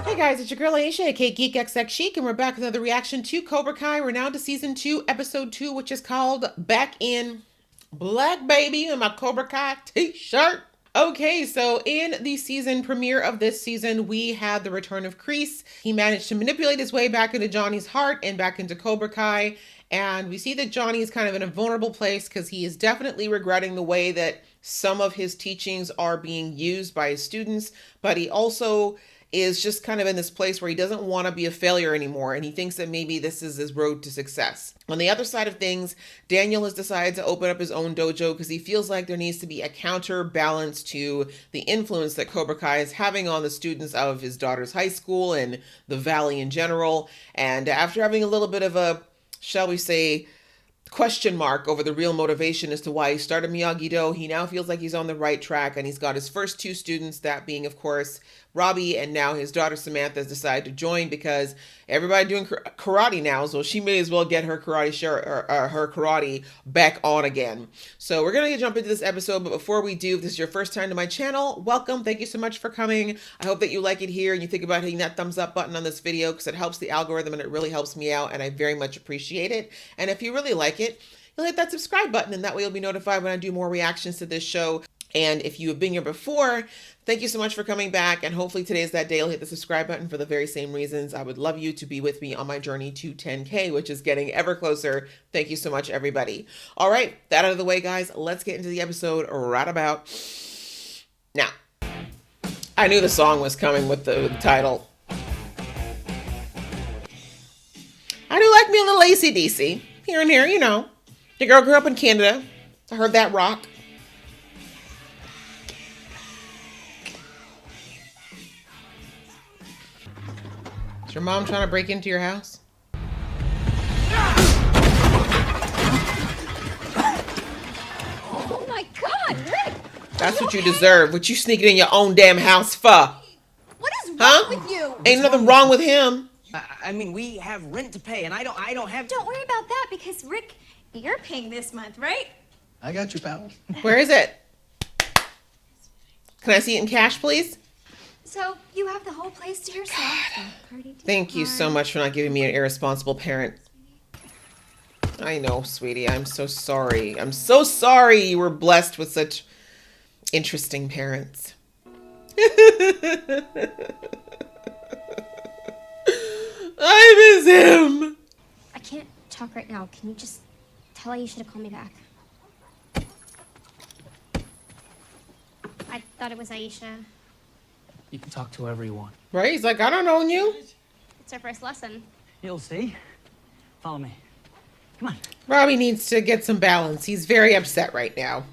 Hey guys, it's your girl Aisha, aka Geek XX Chic, and we're back with another reaction to Cobra Kai. We're now to season 2, episode 2, which is called Back in Black, baby, in my Cobra Kai t-shirt. Okay, so in the season premiere of this season, we had the return of Kreese. He managed to manipulate his way back into Johnny's heart and back into Cobra Kai. And we see that Johnny is kind of in a vulnerable place because he is definitely regretting the way that some of his teachings are being used by his students, but he also is just kind of in this place where he doesn't want to be a failure anymore, and he thinks that maybe this is his road to success. On the other side of things, Daniel has decided to open up his own dojo because he feels like there needs to be a counterbalance to the influence that Cobra Kai is having on the students of his daughter's high school and the Valley in general. And after having a little bit of a, shall we say, question mark over the real motivation as to why he started Miyagi-Do, he now feels like he's on the right track, and he's got his first two students, that being, of course, Robbie, and now his daughter Samantha has decided to join because everybody doing karate now, so she may as well get her karate back on again. So we're gonna jump into this episode, but before we do, if this is your first time to my channel, welcome. Thank you so much for coming. I hope that you like it here and you think about hitting that thumbs up button on this video because it helps the algorithm and it really helps me out, and I very much appreciate it. And if you really like it, you'll hit that subscribe button, and that way you'll be notified when I do more reactions to this show. And if you have been here before, thank you so much for coming back. And hopefully today is that day. You'll hit the subscribe button for the very same reasons. I would love you to be with me on my journey to 10K, which is getting ever closer. Thank you so much, everybody. All right, that out of the way, guys. Let's get into the episode right about now. I knew the song was coming with the title. I do like me a little AC/DC here and here, you know. The girl grew up in Canada. I heard that rock. Is your mom trying to break into your house? Oh my God, Rick! That's what you deserve. What you sneaking in your own damn house for? What is wrong with you? Ain't nothing wrong with him. I mean, we have rent to pay, and I don't have. Don't worry about that because Rick, you're paying this month, right? I got you, pal. Where is it? Can I see it in cash, please? So you have the whole place to yourself. Thank you so much for not giving me an irresponsible parent. I know, sweetie. I'm so sorry. I'm so sorry you were blessed with such interesting parents. I miss him. I can't talk right now. Can you just tell Aisha to call me back? I thought it was Aisha. You can talk to whoever you want. Right? He's like, I don't own you. It's our first lesson. You'll see. Follow me. Come on. Robbie needs to get some balance. He's very upset right now.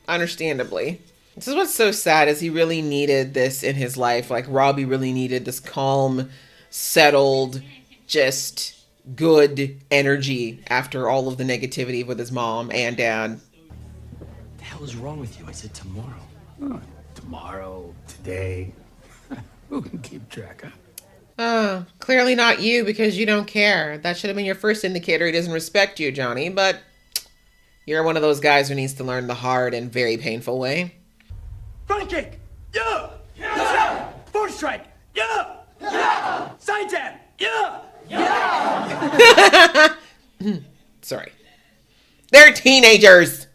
Understandably. This is what's so sad is he really needed this in his life. Like, Robbie really needed this calm, settled, just good energy after all of the negativity with his mom and dad. What the hell is wrong with you? I said tomorrow. Oh, tomorrow, today. Who can keep track, huh? Clearly not you because you don't care. That should have been your first indicator he doesn't respect you, Johnny, but you're one of those guys who needs to learn the hard and very painful way. Front kick! Yeah! Yeah! Force strike! Yeah! Yeah! Side tap! Yeah! Yeah! Sorry. They're teenagers!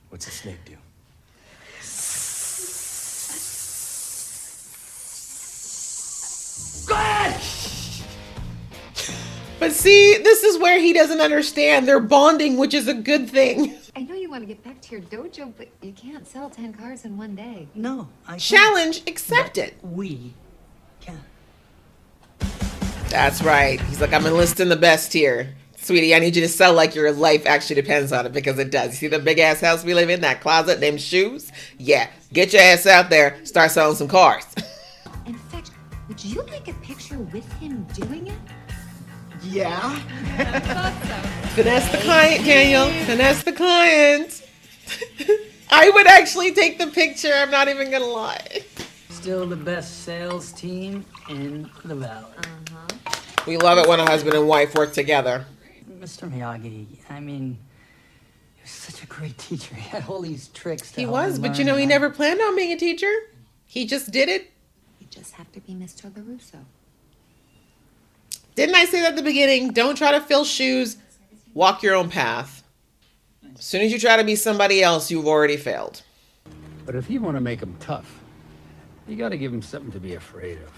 What's a snake do? Go ahead! But see, this is where he doesn't understand. They're bonding, which is a good thing. I know you want to get back to your dojo, but you can't sell 10 cars in one day. No, I can't. Challenge accepted. We can. That's right. He's like, I'm enlisting the best here. Sweetie, I need you to sell like your life actually depends on it, because it does. You see the big ass house we live in, that closet, them shoes? Yeah, get your ass out there, start selling some cars. In fact, would you like a picture with him doing it? Yeah? Finesse the client, Daniel. Finesse the client. I would actually take the picture, I'm not even gonna lie. Still the best sales team in the valley. We love it when a husband and wife work together. Mr. Miyagi, I mean, he was such a great teacher. He had all these tricks to He help was, me but you learn know, he how- never planned on being a teacher. He just did it. You just have to be Mr. LaRusso. Didn't I say that at the beginning? Don't try to fill shoes. Walk your own path. As soon as you try to be somebody else, you've already failed. But if you want to make him tough, you got to give him something to be afraid of.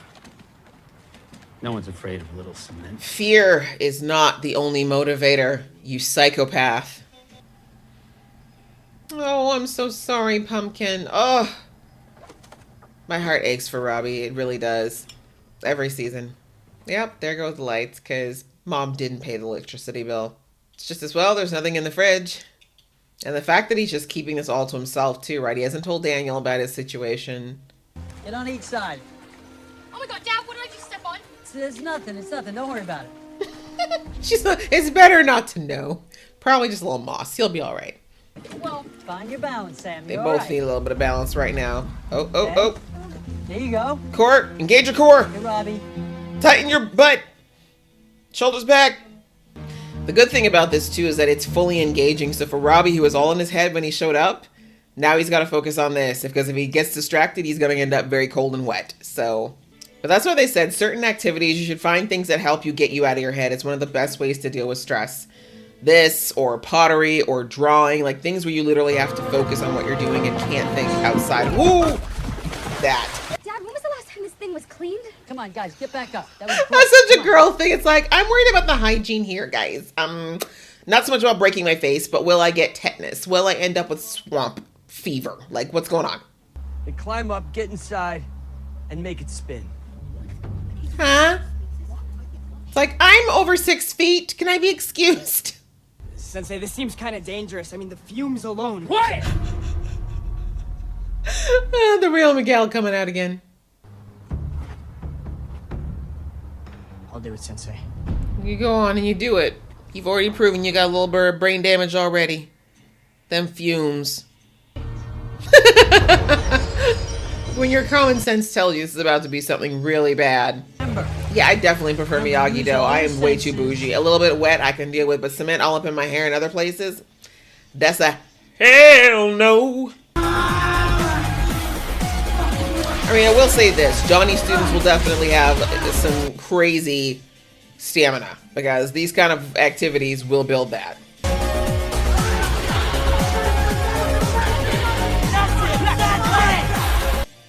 No one's afraid of little cement. Fear is not the only motivator, you psychopath. Oh, I'm so sorry, Pumpkin. Oh, my heart aches for Robbie. It really does. Every season. Yep, there goes the lights, because Mom didn't pay the electricity bill. It's just as well, there's nothing in the fridge. And the fact that he's just keeping this all to himself, too, right? He hasn't told Daniel about his situation. Get on each side. Oh my god, Dad, what did I just step on? It's nothing. Don't worry about it. She's like, it's better not to know. Probably just a little moss. He'll be all right. Well, find your balance, Sam. They You're both all right. need a little bit of balance right now. Oh, Okay. There you go. Core, engage your core. Hey, Robbie. Tighten your butt. Shoulders back. The good thing about this, too, is that it's fully engaging. So for Robbie, who was all in his head when he showed up, now he's got to focus on this. Because if he gets distracted, he's going to end up very cold and wet. So, but that's what they said. Certain activities, you should find things that help you get you out of your head. It's one of the best ways to deal with stress. This, or pottery, or drawing, like things where you literally have to focus on what you're doing and can't think outside. Woo! That. Dad, when was the last time this thing was cleaned? Come on, guys, get back up. That was That's such Come a on. girl thing. It's like, I'm worried about the hygiene here, guys. Not so much about breaking my face, but will I get tetanus? Will I end up with swamp fever? Like, what's going on? Then climb up, get inside, and make it spin. Huh? It's like, I'm over 6 feet. Can I be excused? Sensei, this seems kind of dangerous. I mean, the fumes alone. What? The real Miguel coming out again. I'll do it, Sensei. You go on and you do it. You've already proven you got a little bit of brain damage already. Them fumes. When your common sense tells you this is about to be something really bad. Yeah, I definitely prefer Miyagi-Do. I am way too bougie. A little bit wet I can deal with, but cement all up in my hair and other places, that's a hell no. I mean, I will say this. Johnny students will definitely have some crazy stamina because these kind of activities will build that.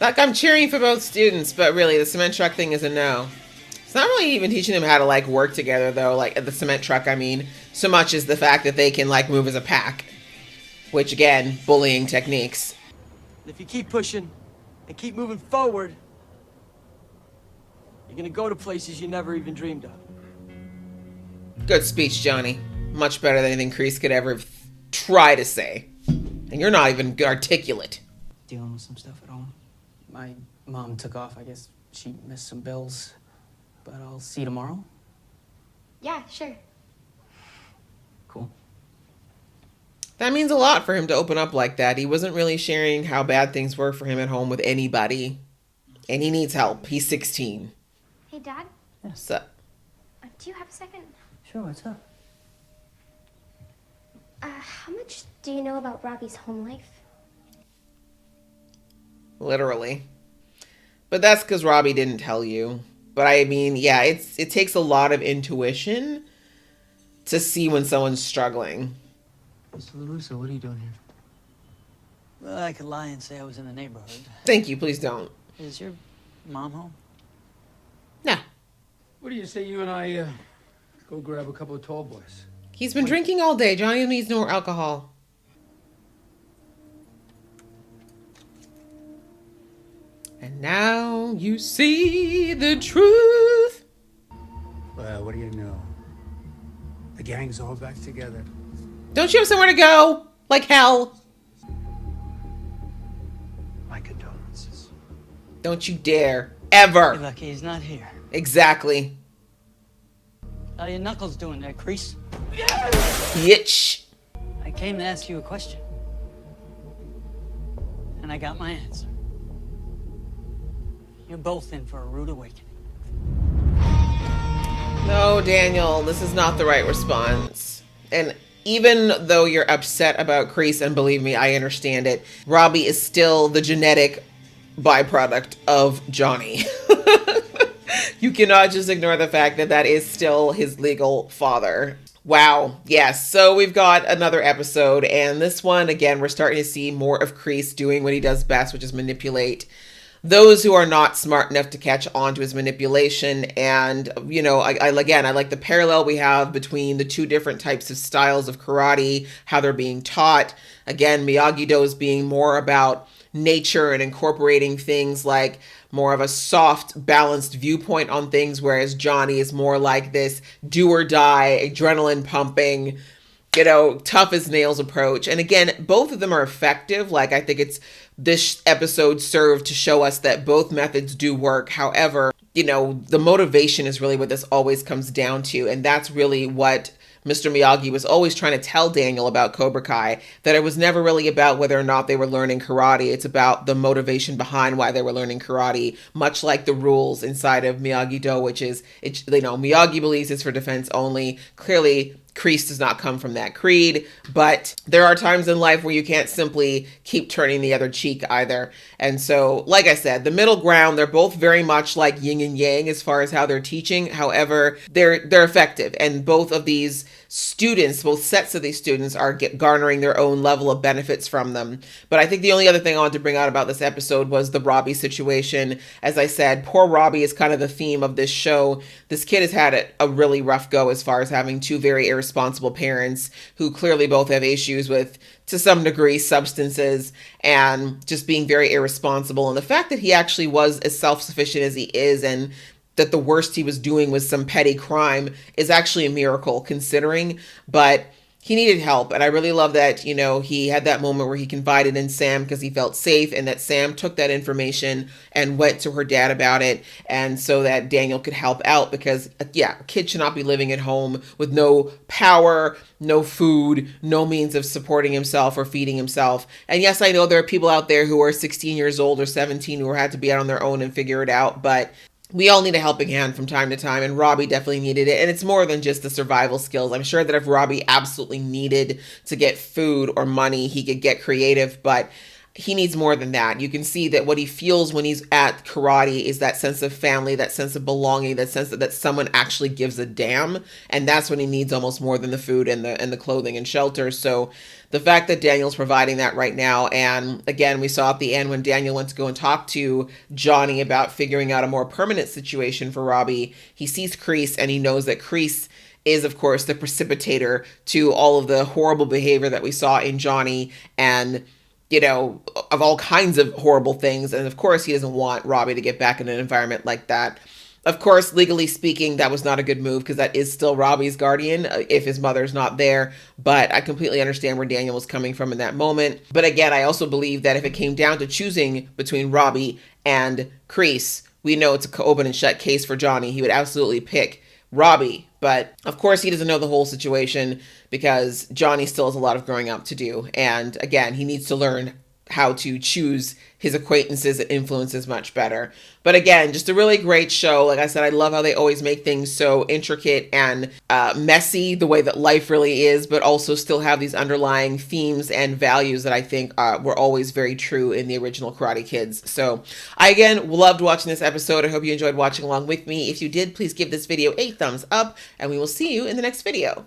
Like, I'm cheering for both students, but really, the cement truck thing is a no. It's not really even teaching them how to, like, work together, though. Like, at the cement truck, I mean, so much as the fact that they can, like, move as a pack. Which, again, bullying techniques. If you keep pushing and keep moving forward, you're gonna go to places you never even dreamed of. Good speech, Johnny. Much better than anything Kreese could ever try to say. And you're not even articulate. Dealing with some stuff at home. My mom took off. I guess she missed some bills. But I'll see you tomorrow. Yeah, sure. Cool. That means a lot for him to open up like that. He wasn't really sharing how bad things were for him at home with anybody. And he needs help. He's 16. Hey, Dad, So, do you have a second? Sure, what's up? How much do you know about Robbie's home life? literally. But that's because Robbie didn't tell you. But I mean, yeah, it takes a lot of intuition to see when someone's struggling. Mr. LaRusso, what are you doing here? Well, I could lie and say I was in the neighborhood. Thank you, please don't. Is your mom home? Nah. What do you say you and I go grab a couple of tall boys? He's been drinking all day. Johnny needs no more alcohol. And now you see the truth. Well, what do you know? The gang's all back together. Don't you have somewhere to go? Like hell. My condolences. Don't you dare. Ever. You're lucky he's not here. Exactly. How your knuckles doing there, Kreese? Bitch. I came to ask you a question. And I got my answer. You're both in for a rude awakening. No, Daniel, this is not the right response. And even though you're upset about Kreese, and believe me, I understand it, Robbie is still the genetic byproduct of Johnny. You cannot just ignore the fact that that is still his legal father. Wow. Yes. So we've got another episode, and this one, again, we're starting to see more of Kreese doing what he does best, which is manipulate those who are not smart enough to catch on to his manipulation. And, you know, I like the parallel we have between the two different types of styles of karate, how they're being taught. Again, Miyagi-Do is being more about nature and incorporating things like more of a soft, balanced viewpoint on things, whereas Johnny is more like this do or die, adrenaline pumping, you know, tough as nails approach. And again, both of them are effective. Like, I think this episode served to show us that both methods do work. However, you know, the motivation is really what this always comes down to. And that's really what Mr. Miyagi was always trying to tell Daniel about Cobra Kai, that it was never really about whether or not they were learning karate. It's about the motivation behind why they were learning karate, much like the rules inside of Miyagi-Do, which is, you know, Miyagi believes it's for defense only. Clearly, Kreese does not come from that creed, but there are times in life where you can't simply keep turning the other cheek either. And so, like I said, the middle ground, they're both very much like yin and yang as far as how they're teaching. However, they're effective, and both of these students, both sets of these students, are garnering their own level of benefits from them. But I think the only other thing I wanted to bring out about this episode was the Robbie situation. As I said, poor Robbie is kind of the theme of this show. This kid has had a really rough go as far as having two very irresponsible parents who clearly both have issues with, to some degree, substances, and just being very irresponsible. And the fact that he actually was as self-sufficient as he is, and that the worst he was doing was some petty crime, is actually a miracle considering. But he needed help, and I really love that, you know, he had that moment where he confided in Sam because he felt safe, and that Sam took that information and went to her dad about it, and so that Daniel could help out, because yeah, a kid should not be living at home with no power, no food, no means of supporting himself or feeding himself. And yes, I know there are people out there who are 16 years old or 17 who had to be out on their own and figure it out, but we all need a helping hand from time to time, and Robbie definitely needed it. And it's more than just the survival skills. I'm sure that if Robbie absolutely needed to get food or money, he could get creative, but he needs more than that. You can see that what he feels when he's at karate is that sense of family, that sense of belonging, that sense that someone actually gives a damn. And that's when he needs almost more than the food and the clothing and shelter. So the fact that Daniel's providing that right now, and again, we saw at the end when Daniel went to go and talk to Johnny about figuring out a more permanent situation for Robbie, he sees Kreese, and he knows that Kreese is, of course, the precipitator to all of the horrible behavior that we saw in Johnny, and, you know, of all kinds of horrible things. And of course, he doesn't want Robbie to get back in an environment like that. Of course, legally speaking, that was not a good move, because that is still Robbie's guardian if his mother's not there. But I completely understand where Daniel was coming from in that moment. But again, I also believe that if it came down to choosing between Robbie and Kreese, we know it's an open and shut case for Johnny. He would absolutely pick Robbie. But of course, he doesn't know the whole situation, because Johnny still has a lot of growing up to do. And again, he needs to learn how to choose his acquaintances and influences much better. But again, just a really great show. Like I said, I love how they always make things so intricate and messy, the way that life really is, but also still have these underlying themes and values that I think were always very true in the original Karate Kids. So I, again, loved watching this episode. I hope you enjoyed watching along with me. If you did, please give this video a thumbs up, and we will see you in the next video.